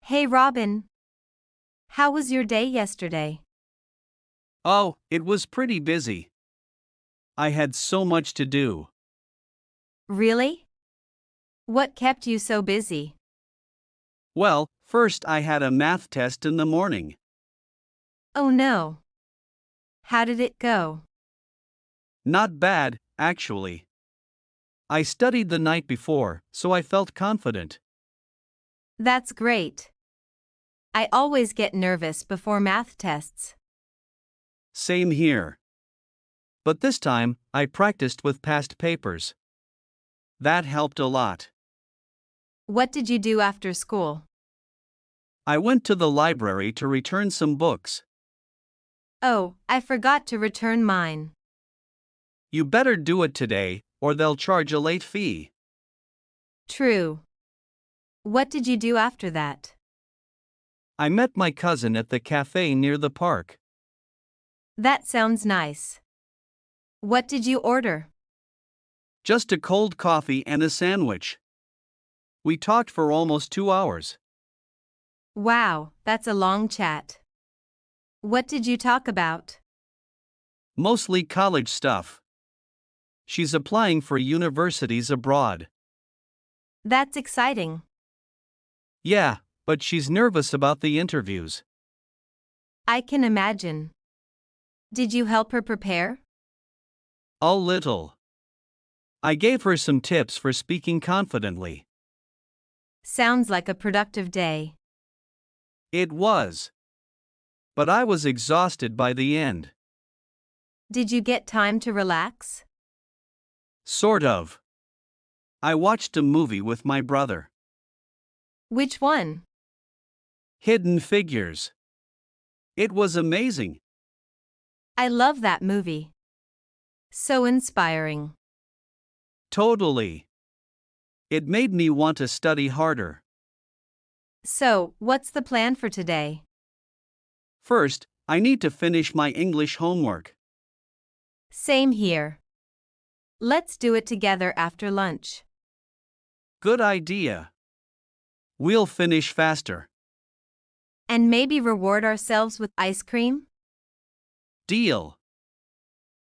Hey Robin, how was your day yesterday? Oh, it was pretty busy. I had so much to do. Really? What kept you so busy? Well, first I had a math test in the morning. Oh no. How did it go? Not bad, actually. I studied the night before, so I felt confident. That's great. I always get nervous before math tests. Same here. But this time, I practiced with past papers. That helped a lot. What did you do after school? I went to the library to return some books. Oh, I forgot to return mine. You better do it today, or they'll charge a late fee. True. What did you do after that? I met my cousin at the cafe near the park. That sounds nice. What did you order? Just a cold coffee and a sandwich. We talked for almost 2 hours. Wow, that's a long chat. What did you talk about? Mostly college stuff. She's applying for universities abroad. That's exciting. Yeah, but she's nervous about the interviews. I can imagine. Did you help her prepare? A little. I gave her some tips for speaking confidently. Sounds like a productive day. It was. But I was exhausted by the end. Did you get time to relax? Sort of. I watched a movie with my brother. Which one? Hidden Figures. It was amazing. I love that movie. So inspiring. Totally. It made me want to study harder. So, what's the plan for today? First, I need to finish my English homework. Same here. Let's do it together after lunch. Good idea. We'll finish faster. And maybe reward ourselves with ice cream? Deal.